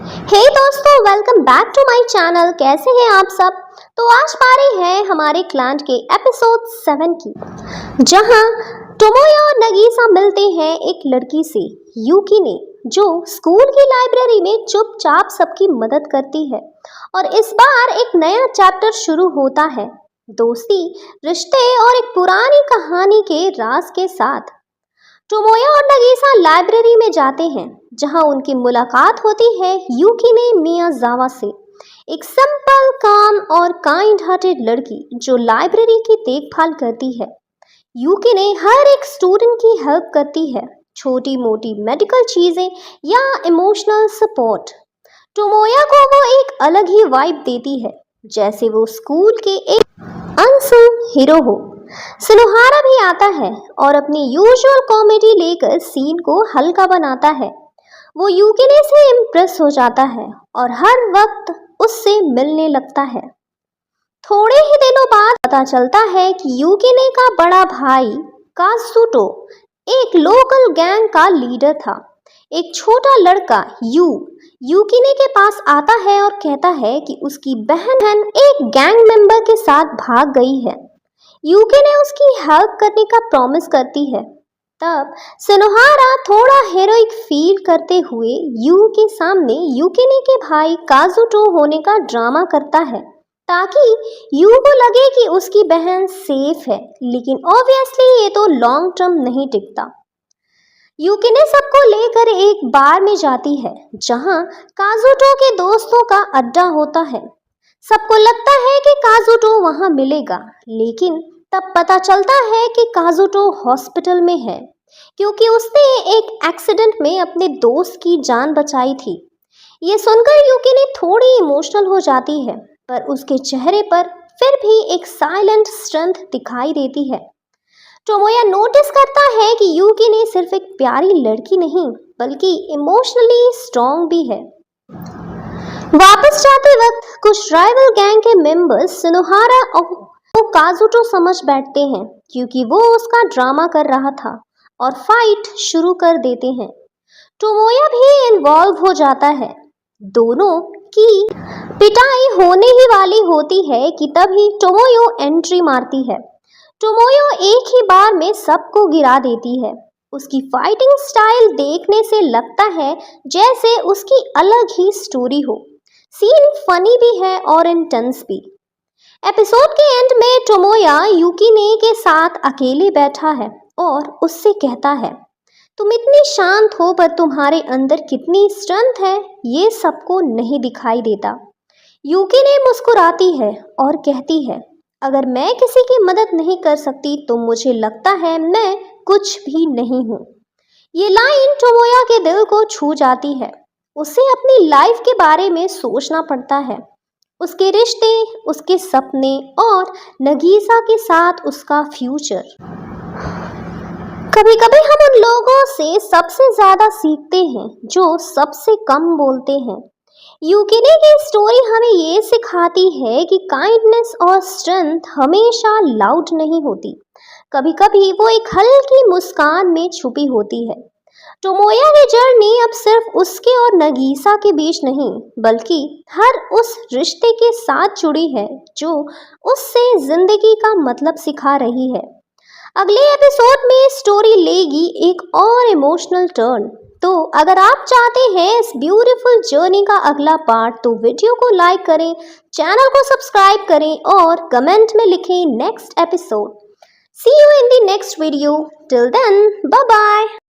हे दोस्तों, welcome back to my channel. कैसे हैं आप सब। तो आज बारी है हमारे क्लांट के एपिसोड 7 की, जहां टोमोया और नगीसा मिलते हैं एक लड़की से, यूकी ने, जो स्कूल की लाइब्रेरी में चुपचाप सबकी मदद करती है। और इस बार एक नया चैप्टर शुरू होता है, दोस्ती, रिश्ते और एक पुरानी कहानी के राज के साथ। टोमोया और नगीसा लाइब्रेरी में जाते हैं, जहां उनकी मुलाकात होती है यूकिने मियाजावा से, एक सिंपल, काम और काइंड हार्टेड लड़की जो लाइब्रेरी की देखभाल करती है। यूकिने हर एक स्टूडेंट की हेल्प करती है, छोटी मोटी मेडिकल चीजें या इमोशनल सपोर्ट। टोमोया को वो एक अलग ही वाइब देती है, जैसे वो स्कूल के एक अनसंग हीरो हो। सिनोहारा भी आता है और अपनी यूजुअल कॉमेडी लेकर सीन को हल्का बनाता है। वो यूकिने से इम्प्रेस हो जाता है और हर वक्त उससे मिलने लगता है। थोड़े ही दिनों बाद पता चलता है कि यूकिने का बड़ा भाई काजुटो एक लोकल गैंग का लीडर था। एक छोटा लड़का यूकिने के पास आता है और कहता है कि उसकी बहन एक गैंग मेंबर के साथ भाग गई है। यूकिने उसकी हेल्प करने का प्रॉमिस करती है। तब सिनोहारा थोड़ा हेरोइक फील करते हुए यू के सामने यूकिने के भाई काजुटो होने का ड्रामा करता है, ताकि यू को लगे कि उसकी बहन सेफ है। लेकिन ऑब्वियसली ये तो लॉन्ग टर्म नहीं टिकता। यूकिने सबको लेकर एक बार में जाती है, जहां काजुटो के दोस्तों का अड्डा होता है। सबको लगता है कि काजुटो वहां मिलेगा, लेकिन तब पता चलता है कि काजुटो हॉस्पिटल में है, क्योंकि उसने एक एक्सीडेंट में अपने दोस्त की जान बचाई थी। ये सुनकर यूकिने थोड़ी इमोशनल हो जाती है, पर उसके चेहरे पर फिर भी एक साइलेंट स्ट्रेंथ दिखाई देती है। टोमोया नोटिस करता है कि यूकिने सिर्फ एक प्यारी लड़की नहीं, बल्कि इमोशनली स्ट्रॉन्ग भी है। वापस जाते वक्त कुछ राइवल गैंग के मेंबर्स सिनोहारा और काजुटो समझ बैठते हैं, क्योंकि वो उसका ड्रामा कर रहा था, और फाइट शुरू कर देते हैं। टोमोया भी इन्वॉल्व हो जाता है। दोनों की पिटाई होने ही वाली होती है कि तभी टोमोयो एंट्री मारती है। टोमोयो एक ही बार में सबको गिरा देती है। उसकी फाइटिंग स्टाइल देखने से लगता है जैसे उसकी अलग ही स्टोरी हो। सीन फनी भी है और इंटेंस भी। एपिसोड के एंड में टोमोया यूकिने के साथ अकेले बैठा है और उससे कहता है, तुम इतनी शांत हो पर तुम्हारे अंदर कितनी स्ट्रेंथ है ये सबको नहीं दिखाई देता। यूकिने मुस्कुराती है और कहती है, अगर मैं किसी की मदद नहीं कर सकती तो मुझे लगता है मैं कुछ भी नहीं हूँ। ये लाइन टोमोया के दिल को छू जाती है। उसे अपनी लाइफ के बारे में सोचना पड़ता है, उसके रिश्ते, उसके सपने और नगीसा के साथ उसका फ्यूचर। कभी कभी हम उन लोगों से सबसे ज्यादा सीखते हैं जो सबसे कम बोलते हैं। यूकिने की स्टोरी हमें ये सिखाती है कि काइंडनेस और स्ट्रेंथ हमेशा लाउड नहीं होती, कभी कभी वो एक हल्की मुस्कान में छुपी होती है। टोमोया की जर्नी अब सिर्फ उसके और नगीसा के बीच नहीं, बल्कि हर उस रिश्ते के साथ जुड़ी है जो उससे जिंदगी का मतलब सिखा रही है। अगले एपिसोड में स्टोरी लेगी एक और इमोशनल टर्न। तो अगर आप चाहते हैं इस ब्यूटीफुल जर्नी का अगला पार्ट, तो वीडियो को लाइक करें, चैनल को सब्सक्राइब करें और कमेंट में लिखें next episode. See you in the next video. Till then, bye bye.